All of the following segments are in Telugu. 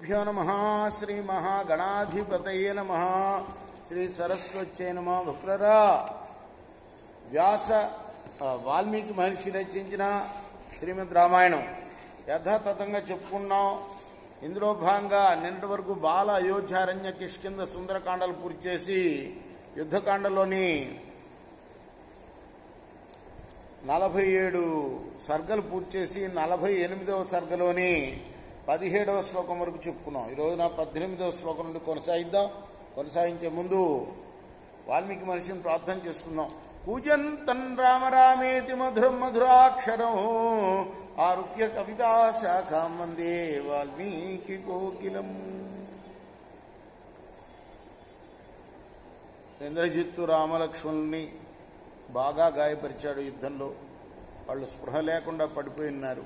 श्रीगुरुभ्यो नमः। श्री महागणाधिपतये नमः। श्री सरस्वत्यै नमः। भक्तरा व्यास వాల్మీకి మహర్షి రచించిన శ్రీమద్ రామాయణం యథాతథంగా చెప్పుకున్నాం. ఇందులో భాగంగా నిన్నటి వరకు బాల అయోధ్యారణ్య కిష్కింద సుందరకాండలు పూర్తి చేసి యుద్ధకాండలోని 47 సర్గలు పూర్తి చేసి 48వ సర్గలోని 17వ శ్లోకం వరకు చెప్పుకున్నాం. ఈరోజున 18వ శ్లోకం నుండి కొనసాగిద్దాం. కొనసాగించే ముందు వాల్మీకి మహర్షిని ప్రార్థన చేసుకుందాం. పూజంతం రామ రామేతి మధురం మధురాక్షరం ఆరుహ్య కవితా శాఖాం వందే వాల్మీకి కోకిలం. ఇంద్రజిత్తు రామలక్ష్మణుల్ని బాగా గాయపరిచాడు యుద్ధంలో. వాళ్ళు స్పృహ లేకుండా పడిపోయి ఉన్నారు.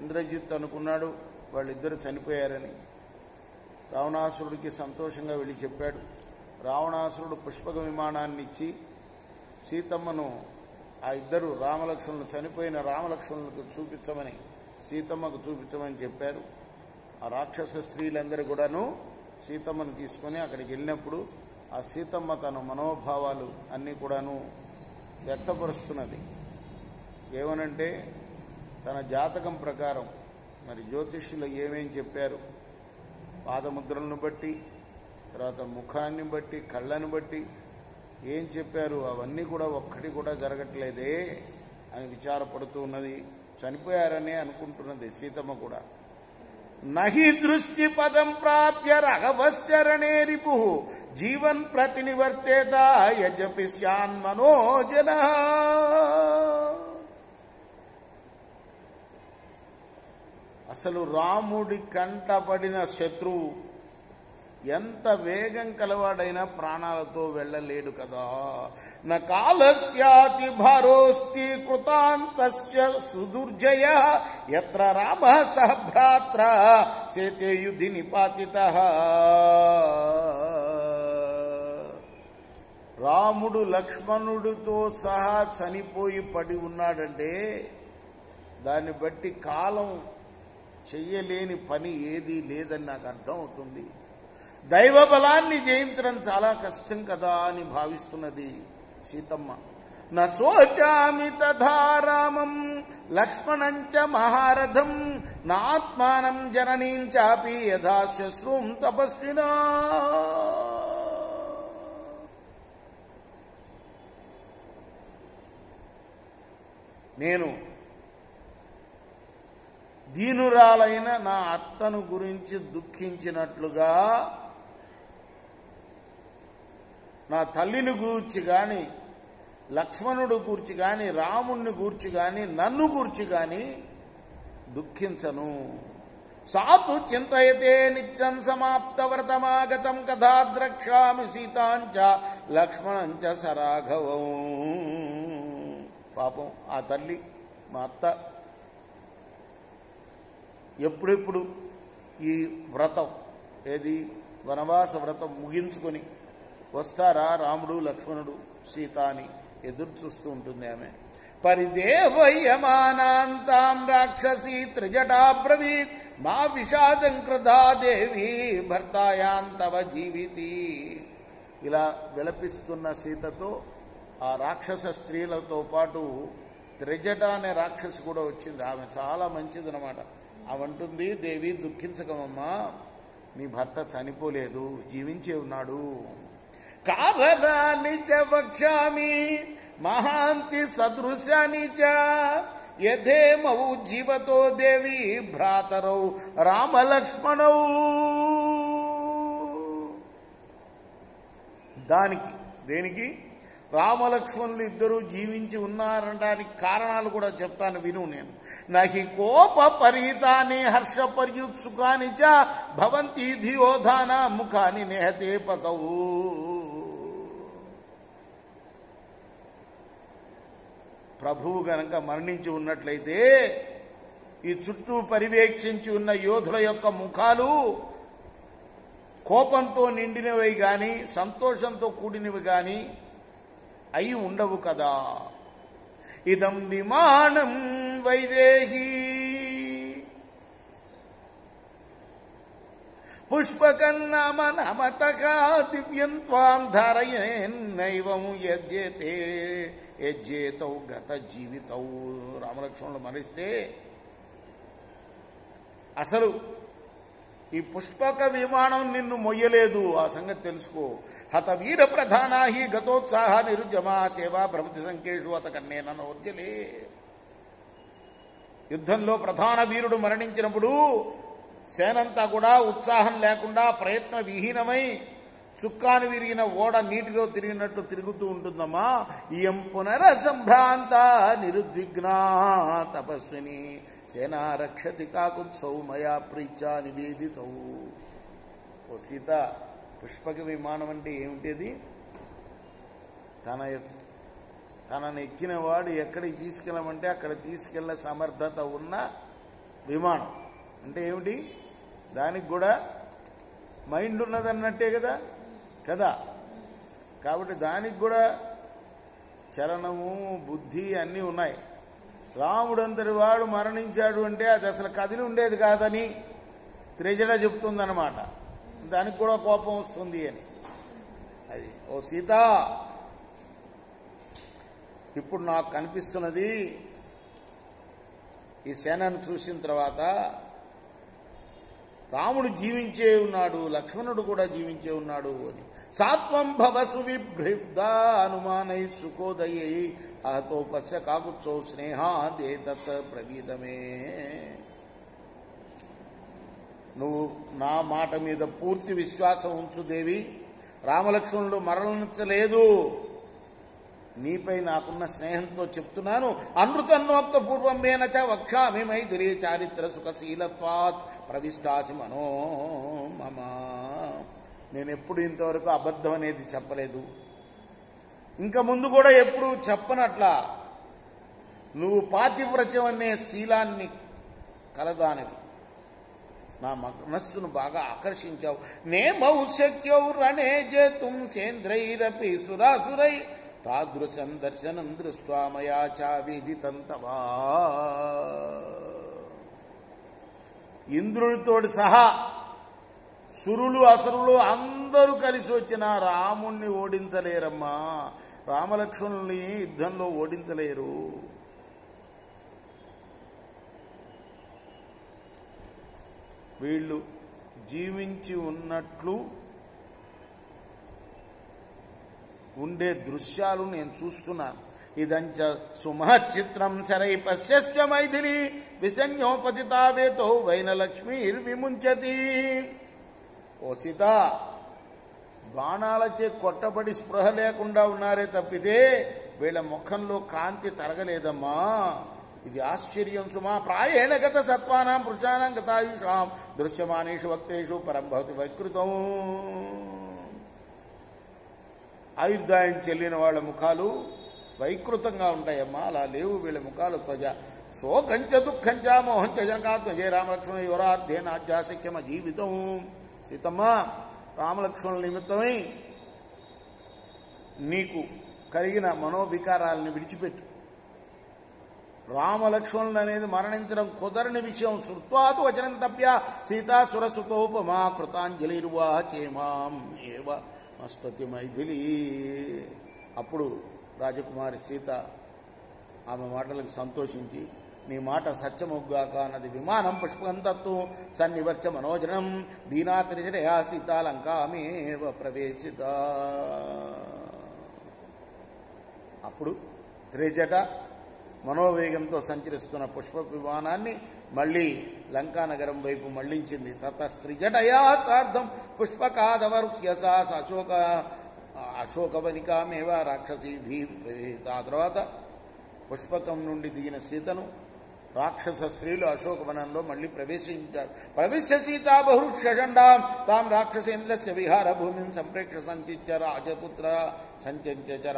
ఇంద్రజిత్ అనుకున్నాడు వాళ్ళిద్దరు చనిపోయారని. రావణాసురుడికి సంతోషంగా వెళ్ళి చెప్పాడు. రావణాసురుడు పుష్పక విమానాన్ని ఇచ్చి సీతమ్మను ఆ ఇద్దరు రామలక్ష్మణులు చనిపోయిన రామలక్ష్మణులకు చూపించమని సీతమ్మకు చూపించమని చెప్పారు. ఆ రాక్షస స్త్రీలందరూ కూడాను సీతమ్మను తీసుకొని అక్కడికి వెళ్ళినప్పుడు ఆ సీతమ్మ తన మనోభావాలు అన్నీ కూడాను వ్యక్తపరుస్తున్నది. ఏమనంటే తన జాతకం ప్రకారం మరి జ్యోతిష్యులు ఏమేం చెప్పారు, పాదముద్రలను బట్టి, తర్వాత ముఖాన్ని బట్టి, కళ్ళను బట్టి ఏం చెప్పారు అవన్నీ కూడా ఒక్కటి కూడా జరగట్లేదే అని విచారపడుతూ ఉన్నది. చనిపోయారనే అనుకుంటున్నది సీతమ్మ కూడా. నహి దృష్టి పదం ప్రాప్య రఘవశ్చరణే రిపు జీవన్ ప్రతినివర్తేత యజపి స్యాన్మనోజన. అసలు రాముడి కంటపడిన శత్రువు ఎంత వేగం కలవాడైనా ప్రాణాలతో వెళ్ళలేడు కదా. న కాలస్యాతి భారోస్తి కృతాంతస్య సుదుర్జయ యత్ర రామః సహ భ్రాత్ర సేతే యుధి నిపాతితః. రాముడు లక్ష్మణుడితో సహా చనిపోయి పడి ఉన్నాడంటే దాన్ని బట్టి కాలం చెయ్యలేని పని ఏదీ లేదని నాకు అర్థం అవుతుంది. దైవ బలాన్ని జయించడం చాలా కష్టం కదా అని భావిస్తున్నది సీతమ్మ. నోచామి తథా రామం లక్ష్మణం చ మహారథం నాత్మానం జననీం చాపి యథా శశ్రుం తపస్వినా. నేను దీనురాలైన నా అత్తను గురించి దుఃఖించినట్లుగా నా తల్లిని గూర్చి గాని, లక్ష్మణుడు గూర్చి గాని, రాముణ్ణి గూర్చి గాని, నన్ను గూర్చి గాని దుఃఖించను. సాతు చింతయతే నిత్యం సమాప్తవ్రతమాగతం కథా ద్రక్ష్యామి సీతాంచ లక్ష్మణంచ సరాఘవం. పాపం ఆ తల్లి మా అత్త ఎప్పుడెప్పుడు ఈ వ్రతం ఏది వనవాస వ్రతం ముగించుకొని వస్తారా రాముడు లక్ష్మణుడు సీత అని ఎదురు చూస్తూ ఉంటుంది ఆమె. పరిదేవయమానాంతాం రాక్షసీ త్రిజటాబ్రవీత్ మా విషాదం కృధా దేవి భర్తాయాంతవ జీవితి. ఇలా విలపిస్తున్న సీతతో ఆ రాక్షస స్త్రీలతో పాటు త్రిజట అనే రాక్షసి కూడా వచ్చింది. ఆమె చాలా మంచిదనమాట. అవంటుంది, దేవి దుఃఖించకమమ్మా, నీ భర్త చనిపోలేదు, జీవించే ఉన్నాడు. కారణాన్ని చ వక్ష్యామి మహాంతి సదృశాని చ యథేమౌ జీవతో దేవి భ్రాతరౌ రామలక్ష్మణౌ. దేనికి రామలక్ష్మణులు ఇద్దరు జీవించి ఉన్నారనడానికి కారణాలు కూడా చెప్తాను, విను. నేను నహి కోప పరిహితాని హర్ష పర్యుత్సుకాని చ భవంతి ధియోధాన ముఖాని నేహతే పతవు. ప్రభువు గనక మరణించి ఉన్నట్లయితే ఈ చుట్టూ పర్యవేక్షించి ఉన్న యోధుల యొక్క ముఖాలు కోపంతో నిండినవి గాని, సంతోషంతో కూడినవి గాని అయి ఉండవు కదా. ఇదం విమానం వైదేహి పుష్పకన్నామ నమతక దివ్యం త్వాం ధారయేన్నైవం యజ్జేతౌ గత జీవితౌ. రామలక్ష్మణులు మరిస్తే అసలు ఈ పుష్పక విమానం నిన్ను మొయ్యలేదు, ఆ సంగతి తెలుసుకో. హత వీర ప్రధానాహి గతోత్సాహ నిరుద్యమా సేవా భ్రమతి సంకేషు అత కన్నేన నోర్జలే. యుద్ధంలో ప్రధాన వీరుడు మరణించినప్పుడు సేనంతా కూడా ఉత్సాహం లేకుండా ప్రయత్న విహీనమై చుక్కాను విరిగిన ఓడ నీటిలో తిరిగినట్టు తిరుగుతూ ఉంటుందమ్మా. ఇయం పునరసంభ్రాంత నిరుద్విగ్నా తపస్విని సేనా రక్షతి కాకుత్సౌ మయా ప్రీత్యా నివేదితౌ. ఓ సీత, పుష్పక విమానం అంటే ఏమిటిది? తనను ఎక్కిన వాడు ఎక్కడికి తీసుకెళ్ళమంటే అక్కడ తీసుకెళ్లే సమర్థత ఉన్న విమానం. అంటే ఏమిటి? దానికి కూడా మైండ్ ఉన్నదన్నట్టే కదా కదా. కాబట్టి దానికి కూడా చలనము బుద్ధి అన్నీ ఉన్నాయి. రాముడంతటి వాడు మరణించాడు అంటే అది అసలు కదిలి ఉండేది కాదని త్రిజట చెప్తుందన్నమాట. దానికి కూడా కోపం వస్తుంది అని. అది ఓ సీత, ఇప్పుడు నాకు కనిపిస్తున్నది ఈ సేనను చూసిన తర్వాత రాముడు జీవించే ఉన్నాడు, లక్ష్మణుడు కూడా జీవించే ఉన్నాడు అని. సాత్వం భవసు విభ్రిబ్దా అనుమానై సుఖోదయై అహతో పశ్య కాకుత్సౌ స్నేహాదే దత్త ప్రవీదమే. నువ్వు నా మాట మీద పూర్తి విశ్వాసం ఉంచు దేవి. రామలక్ష్మణుడు మరణించలేదు, నీపై నాకున్న స్నేహంతో చెప్తున్నాను. అనృతన్నోక్త పూర్వం మేనచ వక్షామి మైథిలి చారిత్ర సుఖశీలత్వాత్ ప్రవిష్టాసి మనో మమ. నేనెప్పుడు ఇంతవరకు అబద్ధం అనేది చెప్పలేదు, ఇంకా ముందు కూడా ఎప్పుడు చెప్పనట్లా. నువ్వు పాతివ్రత్యం అనే శీలాన్ని కలదానివి, నా మనస్సును బాగా ఆకర్షించావు. నేమౌ శక్యౌ రణే జేతుం సేంద్రైరపి సురాసురై తాదృశం దర్శనం దృష్ట్వా మయా చావిదితం తవా. ఇంద్రుడితోటి సహా సురులు అసురులు అందరూ కలిసి వచ్చిన రాముణ్ణి ఓడించలేరమ్మా. రామలక్ష్మణుల్ని యుద్ధంలో ఓడించలేరు. వీళ్ళు జీవించి ఉన్నట్లు ఉండే దృశ్యాలు నేను చూస్తున్నాను. ఇదంచ సుమచిత్రం శరై పశ్యస్వ మైథిలి విసంజ్ఞోపతితావేతో వైనలక్ష్మీర్విముంచతి. ఓ సీత, బాణాలచే కొట్టబడి స్పృహ లేకుండా ఉన్నారే తప్పితే వీళ్ళ ముఖంలో కాంతి తరగలేదమ్మా. ఇది ఆశ్చర్యం సుమా. ప్రాయేణ గత సత్వానాం పురుషానాం గతాయుషాం దృశ్యమానేషు వక్తేషు పరం భవతి వైకృతం. ఆయుర్దాయం చెల్లిన వాళ్ళ ముఖాలు వైకృతంగా ఉంటాయమ్మా, అలా లేవు వీళ్ళ ముఖాలు. త్వజ శోకంచ దుఃఖంచ మోహంచ జనకాత్మజే రామలక్ష్మణ యువరాధ్యేనాధ్యాశక్యమ జీవితం. సీతమ్మ, రామలక్ష్మణుల నిమిత్తమై నీకు కలిగిన మనోవికారాలని విడిచిపెట్టు. రామలక్ష్మణులు అనేది మరణించడం కుదరని విషయం. శృత్వాతు వచనం తప్య సీతా సురసుతోపమా కృతాంజలిర్వా చేమాం ఏవ మస్తతి మైథిలి. అప్పుడు రాజకుమారి సీత ఆమె మాటలకు సంతోషించి, నీ మాట సత్యముగ్గాక అన్నది. విమానం పుష్పంతత్వం సన్నివర్చ మనోజనం దీనాత్రిజయా సీతాలంకామేవ ప్రవేశిత. అప్పుడు త్రిజట మనోవేగంతో సంచరిస్తున్న పుష్ప విమానాన్ని మళ్లీ లంకానగరం వైపు మళ్లించింది. తతస్త్రిజటయా సార్ధం పుష్పకాదవరుహ్యస అశోకవనికామేవ రాక్షసీభి. ఆ తర్వాత పుష్పకం నుండి దిగిన సీతను రాక్షస స్త్రీలు అశోకవనంలో మళ్లీ ప్రవేశించారు. ప్రవిశ్య సీతా బహుక్షండాం తాం రాక్షసేంద్రస్య విహార భూమిని సంప్రేక్ష సంచించ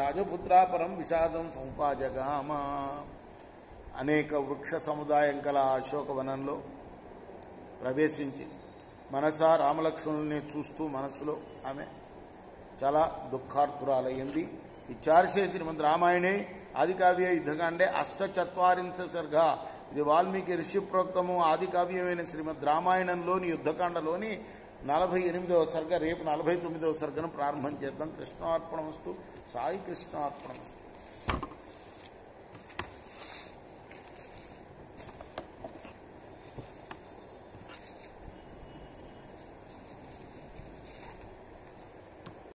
రాజపుత్ర పరం విషాదం సముపాజగామ. అనేక వృక్ష సముదాయం కల అశోకవనంలో ప్రవేశించి మనసా రామలక్ష్మణుల్ని చూస్తూ మనస్సులో ఆమె చాలా దుఃఖార్తురాలయ్యింది. ఇచ్చార్షే శ్రీమద్ రామాయణే ఆదికావ్య యుద్ధకాండే 48 సర్గ. ఇది వాల్మీకి ఋషి ప్రోక్తము ఆదికావ్యమైన శ్రీమద్ రామాయణంలోని యుద్ధకాండలోని 48వ సర్గ, రేపు 49వ సర్గను ప్రారంభం చేద్దాం. కృష్ణార్పణమస్తు. సాయి కృష్ణార్పణమస్తు.